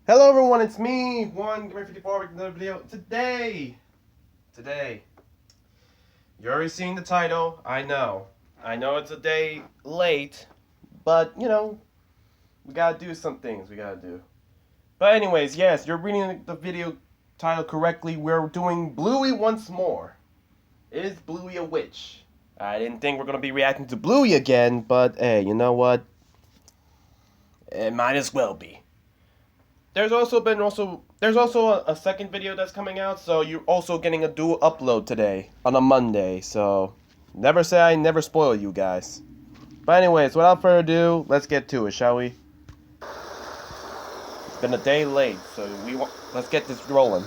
Hello everyone, it's me, Gamer54 with another video. Today, you already seen the title, I know it's a day late, but you know, we gotta do some things, But anyways, yes, you're reading the video title correctly, we're doing Bluey once more. Is Bluey a witch? I didn't think we're gonna be reacting to Bluey again, but hey, you know what? It might as well be. There's also a second video that's coming out, so you're also getting a dual upload today on a Monday. So never say I never spoil you guys. But anyways, without further ado, let's get to it, shall we? It's been a day late, so let's get this rolling.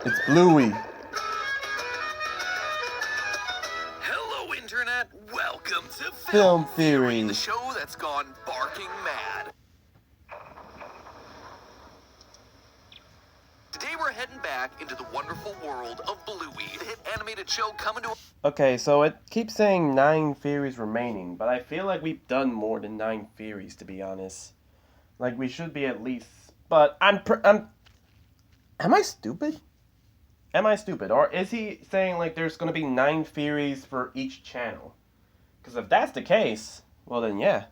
It's Bluey. Hello, Internet. Welcome to Film Theory, the show that's gone barking mad. Today we're heading back into the wonderful world of Bluey, the hit animated show coming to... Okay, so it keeps saying 9 theories remaining, but I feel like we've done more than 9 theories, to be honest. Like, we should be at least... But am I stupid? Am I stupid? Or is he saying, like, there's going to be 9 theories for each channel? Because if that's the case, well then, yeah.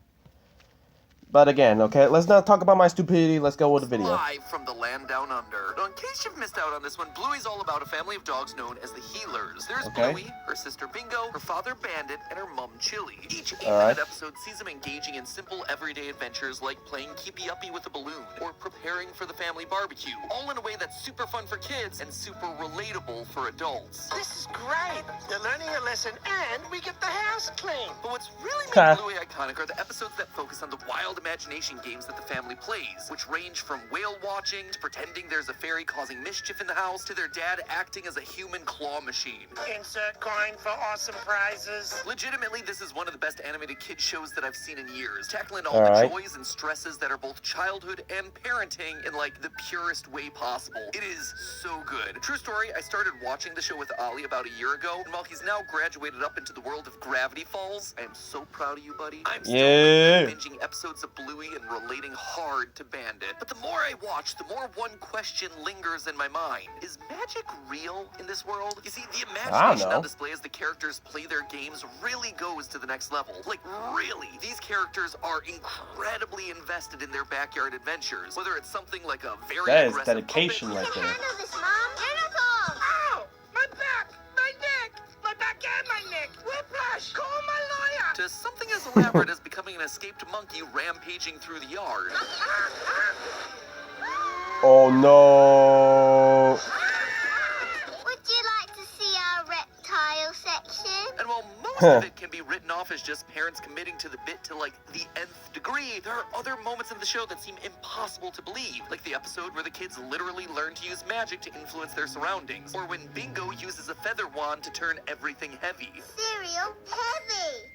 But again, okay, let's not talk about my stupidity. Let's go with the video. Live from the land down under. Now, in case you've missed out on this one, Bluey's all about a family of dogs known as the Healers. There's Bluey, her sister Bingo, her father Bandit, and her mum Chili. Each 8-minute episode sees them engaging in simple everyday adventures like playing keepy uppy with a balloon or preparing for the family barbecue, all in a way that's super fun for kids and super relatable for adults. This is great. They're learning a lesson and we get the house clean. But what's really made Bluey iconic are the episodes that focus on the wild imagination games that the family plays, which range from whale watching to pretending there's a fairy causing mischief in the house to their dad acting as a human claw machine. Insert coin for awesome prizes. Legitimately, this is one of the best animated kids shows that I've seen in years, tackling all the joys and stresses that are both childhood and parenting in like the purest way possible. It is so good. True story, I started watching the show with Ollie about a year ago, and while he's now graduated up into the world of Gravity Falls, I am so proud of you, buddy. I'm still binging episodes of Bluey and relating hard to Bandit. But the more I watch, the more one question lingers in my mind. Is magic real in this world? You see, the imagination on display as the characters play their games really goes to the next level. Like, really. These characters are incredibly invested in their backyard adventures. Whether it's something like a very aggressive dedication right there. Handle this, Mom. Unicorn! Ow! My back! My neck! My back and my neck! Whiplash! Call my lawyer! To something as elaborate as becoming an escaped monkey rampaging through the yard. Oh no! Would you like to see our reptile section? And while most of it can be written off as just parents committing to the bit to like the nth degree, there are other moments in the show that seem impossible to believe, like the episode where the kids literally learn to use magic to influence their surroundings, or when Bingo uses a feather wand to turn everything heavy. Cereal heavy.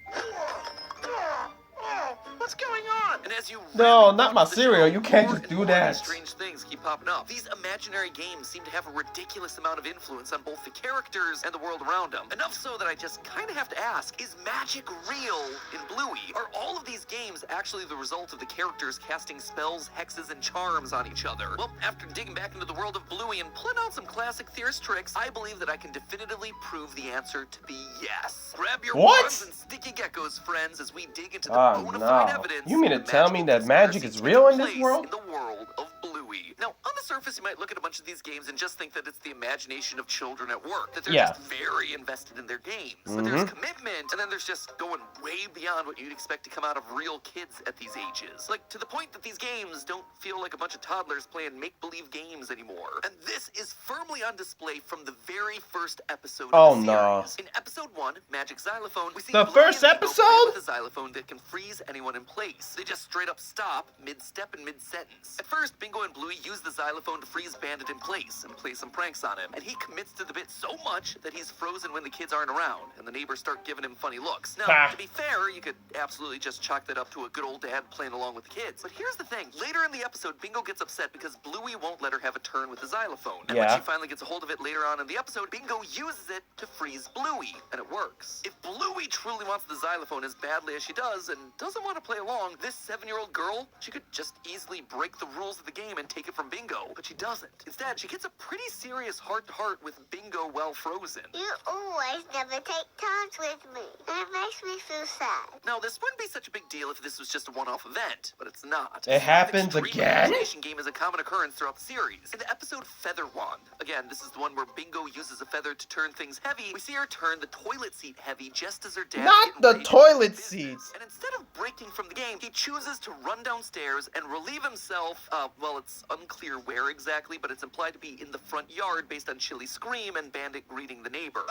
What's going on? And as you No, not my cereal. You can't just do that. Strange things keep popping up. These imaginary games seem to have a ridiculous amount of influence on both the characters and the world around them. Enough so that I just kind of have to ask, is magic real in Bluey? Are all of these games actually the result of the characters casting spells, hexes, and charms on each other? Well, after digging back into the world of Bluey and pulling out some classic theorist tricks, I believe that I can definitively prove the answer to be yes. Grab your wands and sticky geckos, friends, as we dig into the bona fide evidence. You mean to tell me that magic is real in this world? In the world of Bluey. Now, on the surface, you might look at a bunch of these games and just think that it's the imagination of children at work, that they're just very invested in their games. But there's commitment, and then there's just going way beyond what you'd expect to come out of real kids at these ages. Like, to the point that these games don't feel like a bunch of toddlers playing make-believe games anymore. And this is firmly on display from the very first episode of the series. In episode 1, Magic Xylophone, we see the Bluey first and Bingo play episode? with a xylophone that can freeze anyone in place. They just straight up stop mid-step and mid-sentence. At first, Bingo and Bluey Bluey use the xylophone to freeze Bandit in place and play some pranks on him. And he commits to the bit so much that he's frozen when the kids aren't around, and the neighbors start giving him funny looks. Now, to be fair, you could absolutely just chalk that up to a good old dad playing along with the kids. But here's the thing. Later in the episode, Bingo gets upset because Bluey won't let her have a turn with the xylophone. And when she finally gets a hold of it later on in the episode, Bingo uses it to freeze Bluey, and it works. If Bluey truly wants the xylophone as badly as she does and doesn't want to play along, this 7-year-old girl, she could just easily break the rules of the game and take it from Bingo, but she doesn't. Instead, she gets a pretty serious heart-to-heart with Bingo while frozen. You always never take turns with me, and it makes me feel sad. Now, this wouldn't be such a big deal if this was just a one-off event, but it's not. It happens Extreme again? imagination game is a common occurrence throughout the series. In the episode Feather Wand, again, this is the one where Bingo uses a feather to turn things heavy. We see her turn the toilet seat heavy just as her dad Not the toilet seats. And instead of breaking from the game, he chooses to run downstairs and relieve himself. Well, it's unclear where exactly, but it's implied to be in the front yard based on Chili's scream and Bandit greeting the neighbor.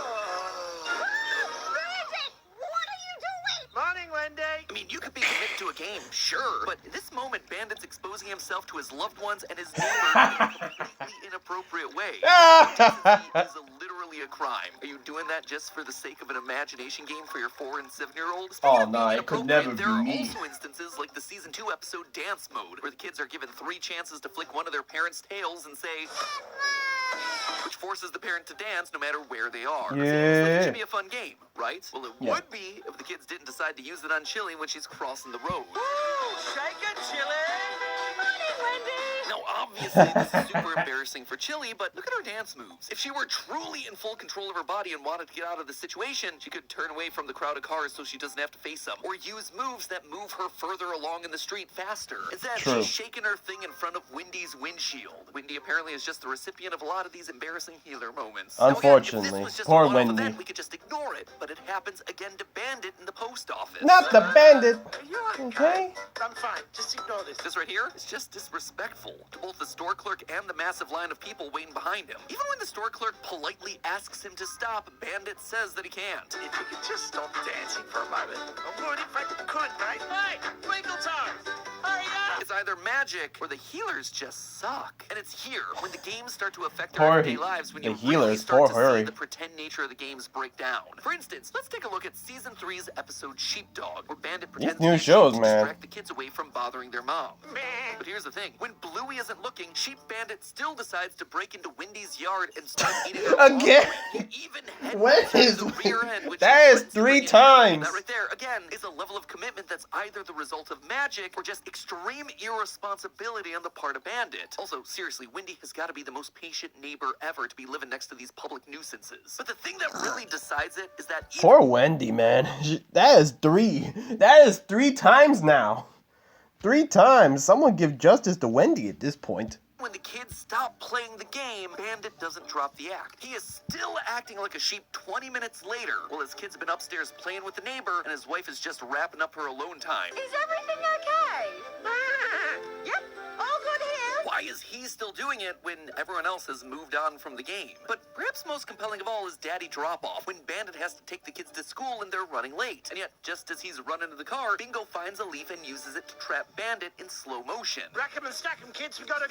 Morning, Wendy. I mean, you could be committed to a game, sure, but in this moment, Bandit's exposing himself to his loved ones and his neighbor in a completely inappropriate way. This is literally a crime. Are you doing that just for the sake of an imagination game for your 4- and 7-year-olds? Oh, no, it could never be There are me. also instances like the Season 2 episode Dance Mode, where the kids are given 3 chances to flick one of their parents' tails and say, which forces the parent to dance no matter where they are. Seems like it should be a fun game, right? Well, it would be if the kids didn't decide to use it on Chili when she's crossing the road. Shake it, Chili. Morning, Wendy. Now, obviously, this is super embarrassing for Chili, but look at her dance moves. If she were truly in full control of her body and wanted to get out of the situation, she could turn away from the crowd of cars so she doesn't have to face them, or use moves that move her further along in the street faster. Instead, she's shaking her thing in front of Wendy's windshield. Wendy apparently is just the recipient of a lot of these embarrassing healer moments. Unfortunately, now, again, if this was just poor a one-off Wendy. event, we could just ignore it, but it happens again to Bandit in the post office. Not the Bandit. Are you Okay. I'm fine. Just ignore this. This right here is just disrespectful to both the store clerk and the massive line of people waiting behind him. Even when the store clerk politely asks him to stop, Bandit says that he can't. If you could just stop dancing for a moment. I would if I could, mate. Hey, Twinkle Toes, hurry up! It's either magic or the healers just suck. And it's here, when the games start to affect Poor our everyday lives, when the you healers, really start poor to Hurry. see the pretend nature of the games break down. For instance, let's take a look at Season 3's episode Sheepdog, where Bandit pretends new to be shows, sheep to man. distract the kids away from bothering their mom. But here's the thing, when Bluey isn't looking, Sheep Bandit still decides to break into Wendy's yard and start eating her Again? laundry. He even When headbutts her in is- the rear end, which that is puts 3 Wendy in times. That right there, again, is a level of commitment that's either the result of magic or just extreme irresponsibility on the part of Bandit. Also, seriously, Wendy has got to be the most patient neighbor ever to be living next to these public nuisances. But the thing that really decides it is that even Poor Wendy, man. That is 3. That is 3 times now. 3 times. Someone give justice to Wendy at this point. when the kids stop playing the game, Bandit doesn't drop the act. He is still acting like a sheep 20 minutes later, while his kids have been upstairs playing with the neighbor, and his wife is just wrapping up her alone time. Is everything okay? Yep, all good here. Why is he still doing it when everyone else has moved on from the game? But perhaps most compelling of all is Daddy Drop-Off, when Bandit has to take the kids to school and they're running late. And yet, just as he's running to the car, Bingo finds a leaf and uses it to trap Bandit in slow motion. Rack 'em and stack 'em, kids. We gotta...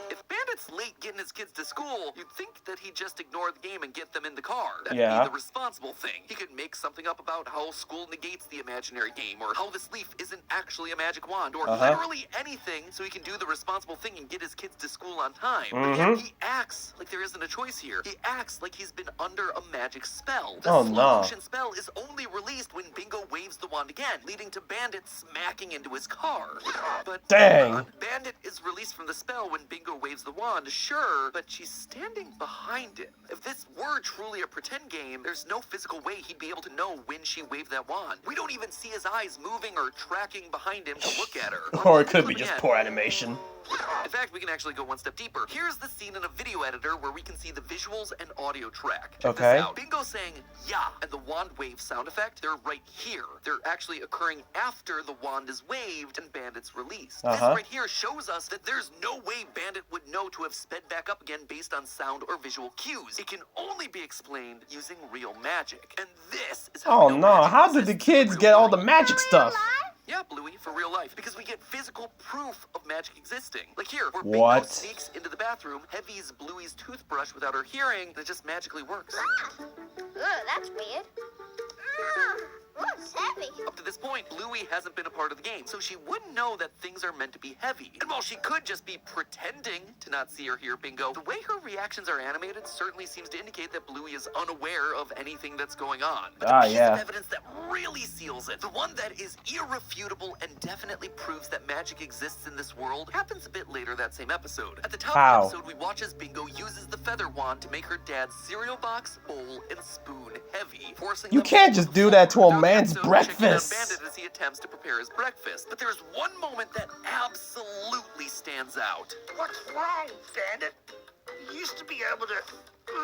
If Bandit's late getting his kids to school, you'd think that he'd just ignore the game and get them in the car. That'd Yeah. be the responsible thing. He could make something up about how school negates the imaginary game, or how this leaf isn't actually a magic wand, or literally anything so he can do the responsible thing and get his kids to school on time. But yet he acts like there isn't a choice here. He acts like he's been under a magic spell. The slow motion spell is only released when Bingo waves the wand again, leading to Bandit smacking into his car. But Dang. hold on. Bandit is released from the spell when Bingo waves the wand, sure, but she's standing behind him. If this were truly a pretend game, there's no physical way he'd be able to know when she waved that wand. We don't even see his eyes moving or tracking behind him to look at her. Or it could be just poor animation. In fact, we can actually go one step deeper. Here's the scene in a video editor where we can see the visuals and audio track. Check Okay. this out. Bingo saying, yeah, and the wand wave sound effect, they're right here. They're actually occurring after the wand is waved and Bandit's released. This right here shows us that there's no way Bandit would know to have sped back up again based on sound or visual cues. It can only be explained using real magic. And this is how Oh no, how did the kids get all the magic stuff? Yeah, Bluey, for real life. Because we get physical proof of magic existing. Like here, where What? Bingo sneaks into the bathroom, heavies Bluey's toothbrush without her hearing, and it just magically works. Ugh, that's weird. It's heavy. Up to this point, Bluey hasn't been a part of the game, so she wouldn't know that things are meant to be heavy. And while she could just be pretending to not see or hear Bingo, the way her reactions are animated certainly seems to indicate that Bluey is unaware of anything that's going on. But the piece of evidence that really seals it, the one that is irrefutable and definitely proves that magic exists in this world, happens a bit later that same episode. At the top of the episode, we watch as Bingo uses the feather wand to make her dad's cereal box, bowl, and spoon heavy, forcing You can't just do that to a man's breakfast. Bandit as he attempts to prepare his breakfast. But there's one moment that absolutely stands out. What's wrong, Bandit? You used to be able to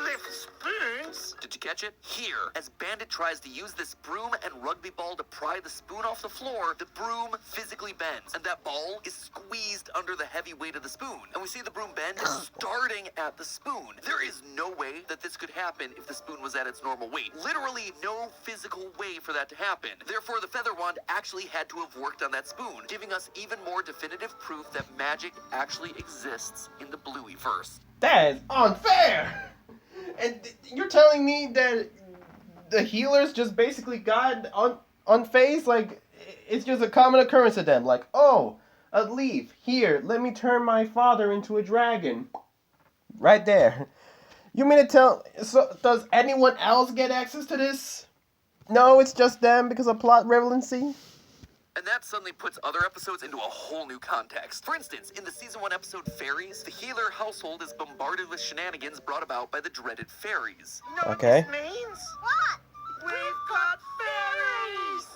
lift spoons. Did you catch it? Here, as Bandit tries to use this broom and rugby ball to pry the spoon off the floor, the broom physically bends, and that ball is squeezed under the heavy weight of the spoon. And we see the broom bend starting at the spoon. There is no way that this could happen if the spoon was at its normal weight. Literally no physical way for that to happen. Therefore, the feather wand actually had to have worked on that spoon, giving us even more definitive proof that magic actually exists in the Bluey-verse. That is unfair! And you're telling me that the healers just basically got unfazed? Like, it's just a common occurrence to them. Like, oh, a leaf. Here, let me turn my father into a dragon. Right there. You mean to tell... So, does anyone else get access to this? No, it's just them because of plot relevancy? And that suddenly puts other episodes into a whole new context. For instance, in the season 1 episode Fairies, the healer household is bombarded with shenanigans brought about by the dreaded fairies. You know Okay. what this means? What? We've got fairies!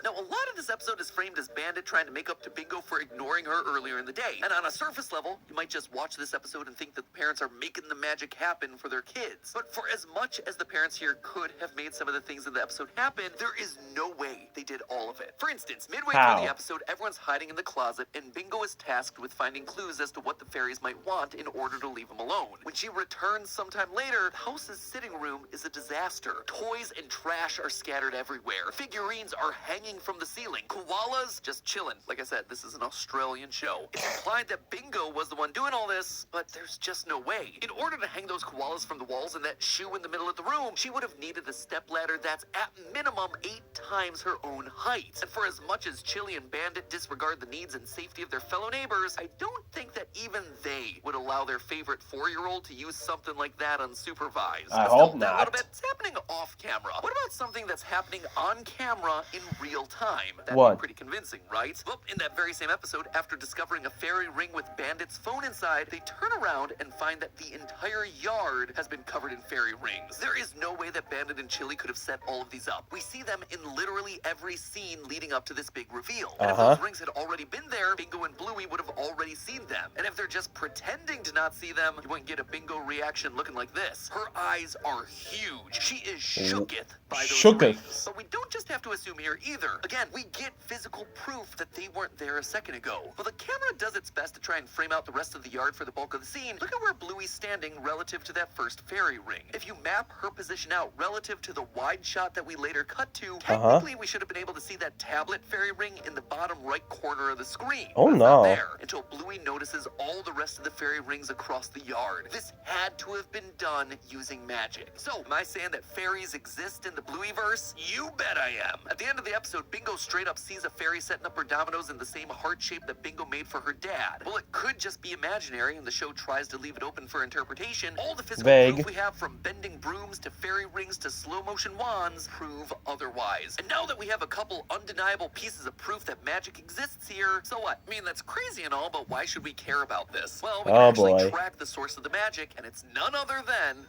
Now, a lot of this episode is framed as Bandit trying to make up to Bingo for ignoring her earlier in the day. And on a surface level, you might just watch this episode and think that the parents are making the magic happen for their kids. But for as much as the parents here could have made some of the things in the episode happen, there is no way they did all of it. For instance, midway through the episode, everyone's hiding in the closet, and Bingo is tasked with finding clues as to what the fairies might want in order to leave them alone. When she returns sometime later, the house's sitting room is a disaster. Toys and trash are scattered everywhere. Figurines are hanging from the ceiling. Koalas just chilling. Like I said, this is an Australian show. It's implied that Bingo was the one doing all this, but there's just no way. In order to hang those koalas from the walls and that shoe in the middle of the room, she would have needed a stepladder that's at minimum 8 times her own height. And for as much as Chili and Bandit disregard the needs and safety of their fellow neighbors, I don't think that even they would allow their favorite 4-year-old to use something like that unsupervised. I hope not. A little bit, it's happening off camera. What about something that's happening on camera in real time? That'd be pretty convincing, right? Well, in that very same episode, after discovering a fairy ring with Bandit's phone inside, they turn around and find that the entire yard has been covered in fairy rings. There is no way that Bandit and Chili could have set all of these up. We see them in literally every scene leading up to this big reveal. And if those rings had already been there, Bingo and Bluey would have already seen them. And if they're just pretending to not see them, you wouldn't get a Bingo reaction looking like this. Her eyes are huge. She is shooketh by those rings. But we don't just have to assume here either. Again, we get physical proof that they weren't there a second ago. Well, the camera does its best to try and frame out the rest of the yard for the bulk of the scene. Look at where Bluey's standing relative to that first fairy ring. If you map her position out relative to the wide shot that we later cut to, technically we should have been able to see that tablet fairy ring in the bottom right corner of the screen. Oh, It's no. not there until Bluey notices all the rest of the fairy rings across the yard. This had to have been done using magic. So, am I saying that fairies exist in the Bluey-verse? You bet I am. At the end of the episode, Bingo straight up sees a fairy setting up her dominoes in the same heart shape that Bingo made for her dad. Well, it could just be imaginary, and the show tries to leave it open for interpretation. All the physical proof we have, from bending brooms to fairy rings to slow-motion wands, prove otherwise. And now that we have a couple undeniable pieces of proof that magic exists here, so what? I mean, that's crazy and all, but why should we care about this? Well, we can actually track the source of the magic, and it's none other than...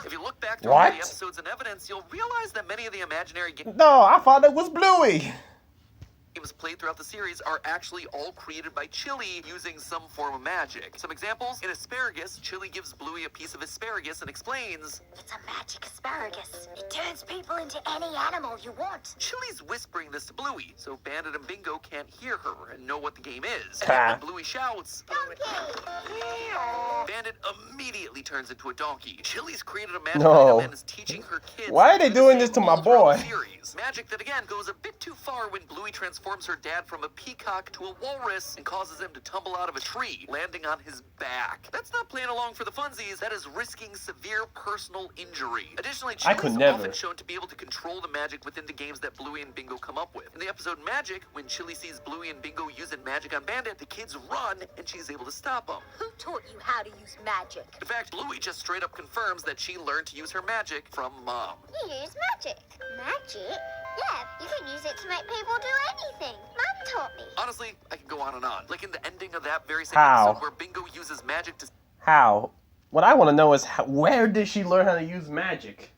If you look back through all the episodes and evidence, you'll realize that many of the imaginary No, I thought it was Bluey. games played throughout the series are actually all created by Chili using some form of magic. Some examples: in Asparagus, Chili gives Bluey a piece of asparagus and explains, "It's a magic asparagus. It turns people into any animal you want." Chili's whispering this to Bluey, so Bandit and Bingo can't hear her and know what the game is. And when Bluey shouts, Donkey! Bandit immediately turns into a donkey. Chili's created a magic item and is teaching her kids. Why are they doing this to my boy? Series. Magic that, again, goes a bit too far when Bluey transforms transforms her dad from a peacock to a walrus and causes him to tumble out of a tree, landing on his back. That's not playing along for the funsies, that is risking severe personal injury. Additionally, I could Chili's never. often shown to be able to control the magic within the games that Bluey and Bingo come up with. In the episode Magic, when Chili sees Bluey and Bingo using magic on Bandit, the kids run and she's able to stop them. Who taught you how to use magic? In fact, Bluey just straight up confirms that she learned to use her magic from Mom. You use magic. Magic? Yeah, you can use it to make people do anything. Mum taught me. Honestly, I can go on and on. Like in the ending of that very same How? episode where Bingo uses magic to... How? What I want to know is where did she learn how to use magic?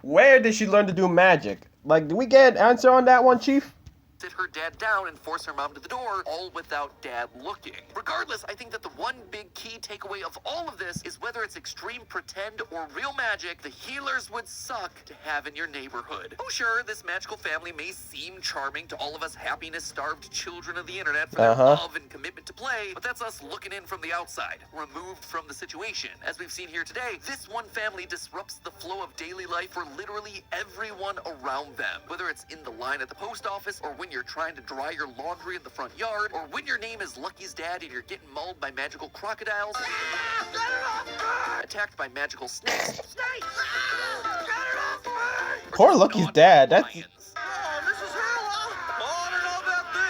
Where did she learn to do magic? Like, do we get an answer on that one, Chief? sit her dad down and force her mom to the door, all without dad looking. Regardless, I think that the one big key takeaway of all of this is whether it's extreme pretend or real magic, the healers would suck to have in your neighborhood. Oh sure, this magical family may seem charming to all of us happiness-starved children of the internet for their love and commitment to play, but that's us looking in from the outside, removed from the situation. As we've seen here today, this one family disrupts the flow of daily life for literally everyone around them. Whether it's in the line at the post office, or when you're trying to dry your laundry in the front yard, or when your name is Lucky's dad and you're getting mauled by magical crocodiles, attacked by magical snakes, Poor Lucky's dad. That's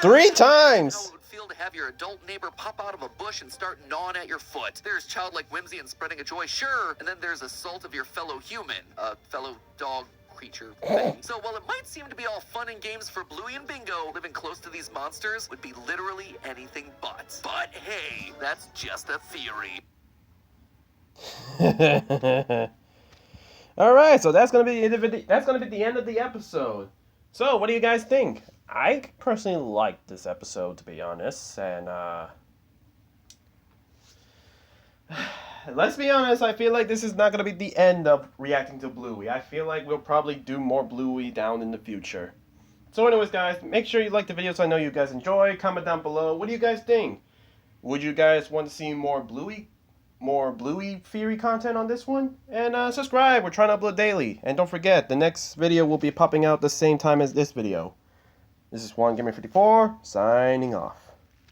3 times. How it would feel to have your adult neighbor pop out of a bush and start gnawing at your foot. There's childlike whimsy and spreading a joy, sure, and then there's assault of your fellow human, fellow dog creature thing. So while it might seem to be all fun and games for Bluey and Bingo, living close to these monsters would be literally anything but. But hey, that's just a theory. All right, so that's gonna be the end of the episode. So, what do you guys think? I personally liked this episode, to be honest, and let's be honest, I feel like this is not gonna be the end of reacting to Bluey. I feel like we'll probably do more Bluey down in the future. So, anyways, guys, make sure you like the video so I know you guys enjoy. Comment down below. What do you guys think? Would you guys want to see more Bluey theory content on this one? And subscribe. We're trying to upload daily. And don't forget, the next video will be popping out the same time as this video. This is Juan Gamer 54 signing off.